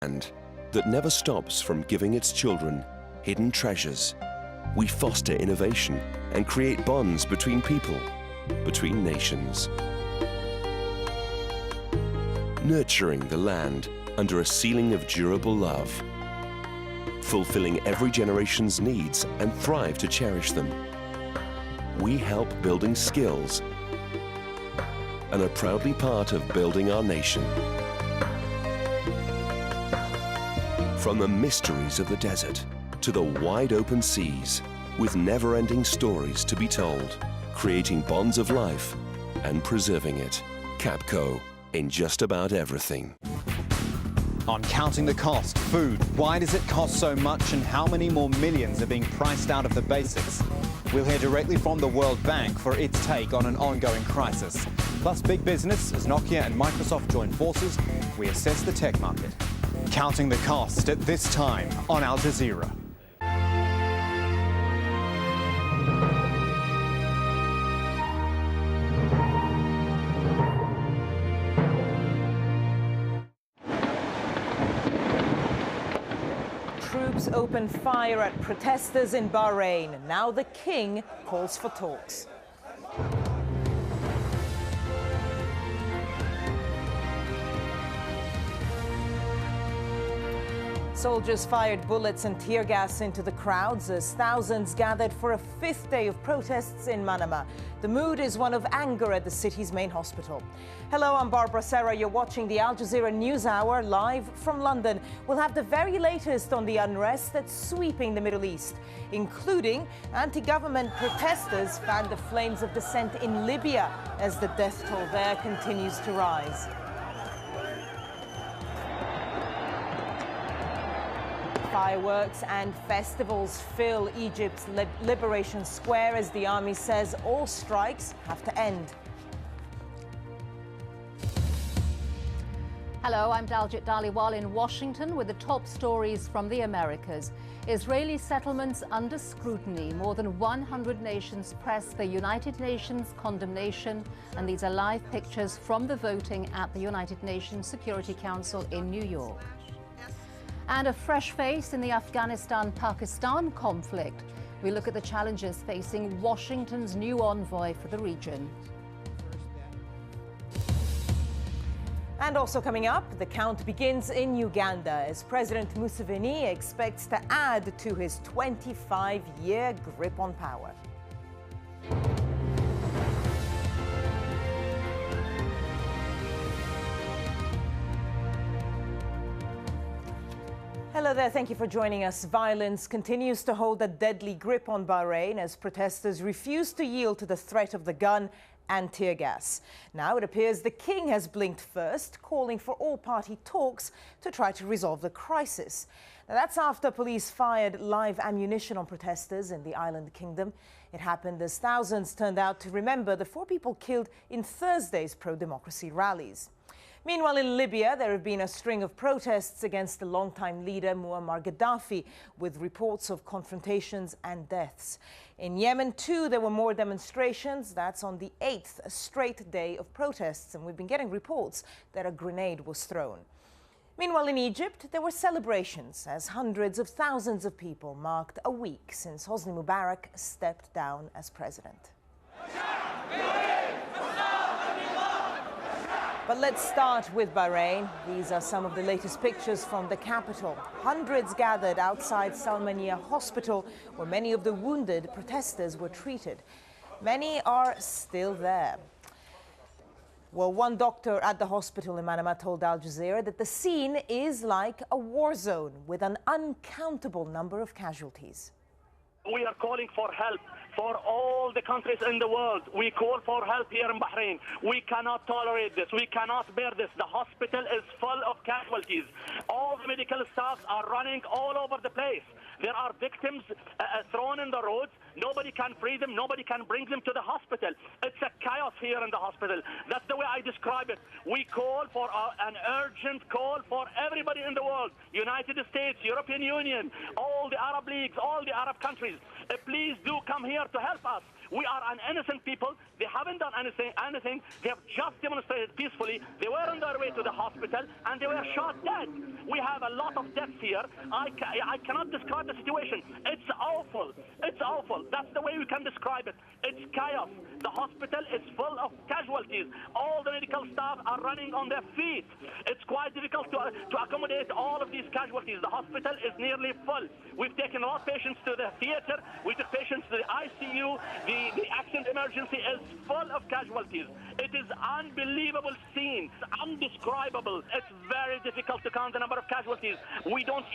land that never stops from giving its children hidden treasures. We foster innovation and create bonds between people, between nations. Nurturing the land under a ceiling of durable love. Fulfilling every generation's needs and thrive to cherish them. We help building skills and are proudly part of building our nation. From the mysteries of the desert to the wide open seas, with never-ending stories to be told, creating bonds of life and preserving it. Capco, in just about everything. On counting the cost, food, why does it cost so much and how many more millions are being priced out of the basics? We'll hear directly from the World Bank for its take on an ongoing crisis. Plus big business, as Nokia and Microsoft join forces, we assess the tech market. Counting the cost at this time on Al Jazeera. Troops open fire at protesters in Bahrain. Now the king calls for talks. Soldiers fired bullets and tear gas into the crowds as thousands gathered for a fifth day of protests in Manama. The mood is one of anger at the city's main hospital. Hello, I'm Barbara Serra. You're watching the Al Jazeera News Hour live from London. We'll have the very latest on the unrest that's sweeping the Middle East, including anti-government protesters fan the flames of dissent in Libya as the death toll there continues to rise. Fireworks and festivals fill Egypt's Liberation Square as the army says all strikes have to end. Hello, I'm Daljit Dhaliwal in Washington with the top stories from the Americas. Israeli settlements under scrutiny. More than 100 nations press the United Nations condemnation, and these are live pictures from the voting at the United Nations Security Council in New York. And a fresh face in the Afghanistan-Pakistan conflict. We look at the challenges facing Washington's new envoy for the region. And also coming up, the count begins in Uganda as President Museveni expects to add to his 25-year grip on power. Hello there, thank you for joining us. Violence continues to hold a deadly grip on Bahrain as protesters refuse to yield to the threat of the gun and tear gas. Now it appears the king has blinked first, calling for all-party talks to try to resolve the crisis. Now that's after police fired live ammunition on protesters in the island kingdom. It happened as thousands turned out to remember the 4 people killed in Thursday's pro-democracy rallies. Meanwhile, in Libya, there have been a string of protests against the longtime leader Muammar Gaddafi, with reports of confrontations and deaths. In Yemen, too, there were more demonstrations. That's on the 8th straight day of protests, and we've been getting reports that a grenade was thrown. Meanwhile, in Egypt, there were celebrations as hundreds of thousands of people marked a week since Hosni Mubarak stepped down as president. But let's start with Bahrain. These are some of the latest pictures from the capital. Hundreds gathered outside Salmania Hospital, where many of the wounded protesters were treated. Many are still there. Well, one doctor at the hospital in Manama told Al Jazeera that the scene is like a war zone with an uncountable number of casualties. We are calling for help for all the countries in the world. We call for help here in Bahrain. We cannot tolerate this. We cannot bear this. The hospital is full of casualties. All the medical staff are running all over the place. There are victims thrown in the roads. Nobody can free them. Nobody can bring them to the hospital. It's a chaos here in the hospital. That's the way I describe it. We call for an urgent call for everybody in the world, United States, European Union, all the Arab leagues, all the Arab countries. Please do come here to help us. We are an innocent people. They haven't done anything. They have just demonstrated peacefully. They were on their way to the hospital and they were shot dead. We have a lot of deaths here. I cannot describe the situation. It's awful. It's awful. That's the way we can describe it. It's chaos. The hospital is full of casualties. All the medical staff are running on their feet. It's quite difficult to accommodate all of these casualties. The hospital is nearly full. We've taken a lot of patients to the theater. We took patients to the ICU. The accident emergency is full of casualties. It is unbelievable scene. It's undescribable. It's very difficult to count the number of casualties. We can't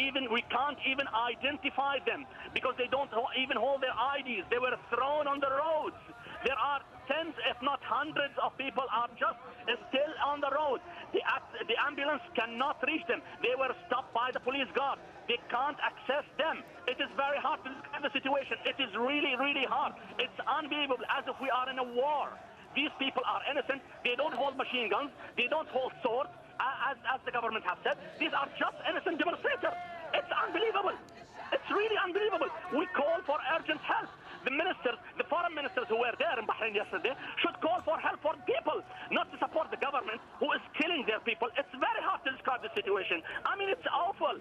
even identify them because they don't even hold their IDs. They were thrown on the roads. There are tens, if not hundreds of people are just still on the road. The ambulance cannot reach them. They were stopped by the police guard. They can't access them. It is very hard to describe the situation. It is really, really hard. It's unbelievable, as if we are in a war. These people are innocent. They don't hold machine guns. They don't hold swords, as the government has said. These are just innocent demonstrators. It's unbelievable. It's really unbelievable. We call for urgent help. The ministers, the foreign ministers who were there in Bahrain yesterday should call for help for people, not to support the government who is killing their people. It's very hard to describe the situation. I mean, it's awful.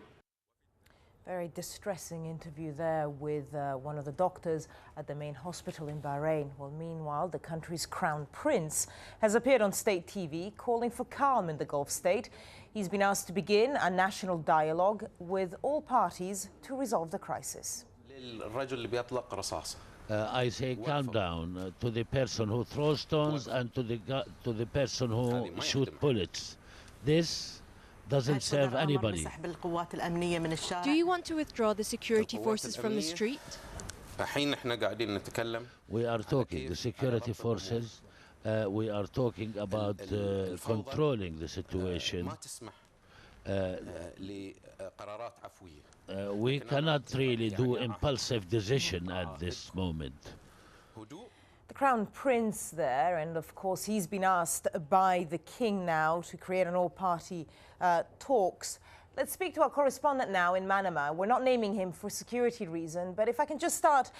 Very distressing interview there with one of the doctors at the main hospital in Bahrain. Well, meanwhile, the country's crown prince has appeared on state TV calling for calm in the Gulf state. He's been asked to begin a national dialogue with all parties to resolve the crisis. I say calm down to the person who throws stones and to the person who shoots bullets. This doesn't serve anybody. Do you want to withdraw the security forces from the street? We are talking, the security forces, we are talking about controlling the situation. We cannot really do impulsive decision at this moment. The Crown Prince there, and of course he's been asked by the King now to create an all-party talks. Let's speak to our correspondent now in Manama. We're not naming him for security reason, but if I can just start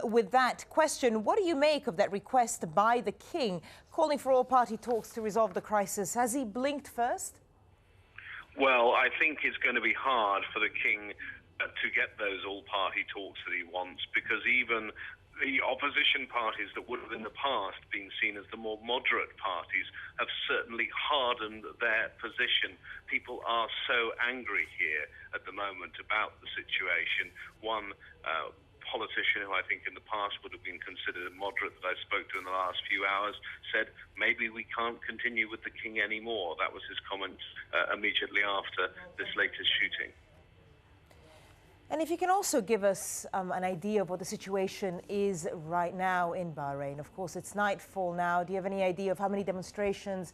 with that question, what do you make of that request by the King calling for all-party talks to resolve the crisis? Has he blinked first? Well, I think it's going to be hard for the King to get those all-party talks that he wants, because even the opposition parties that would have in the past been seen as the more moderate parties have certainly hardened their position. People are so angry here at the moment about the situation. One politician who I think in the past would have been considered moderate that I spoke to in the last few hours said, maybe we can't continue with the King anymore. That was his comment immediately after this latest shooting. And if you can also give us an idea of what the situation is right now in Bahrain. Of course, it's nightfall now. Do you have any idea of how many demonstrators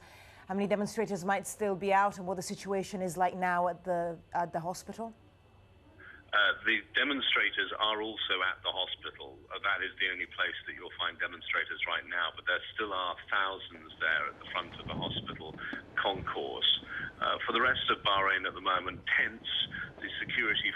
might still be out, and what the situation is like now at the hospital? The demonstrators are also at the hospital. That is the only place that you'll find demonstrators right now, but there still are thousands there at the front of the hospital concourse. For the rest of Bahrain at the moment, tents, the security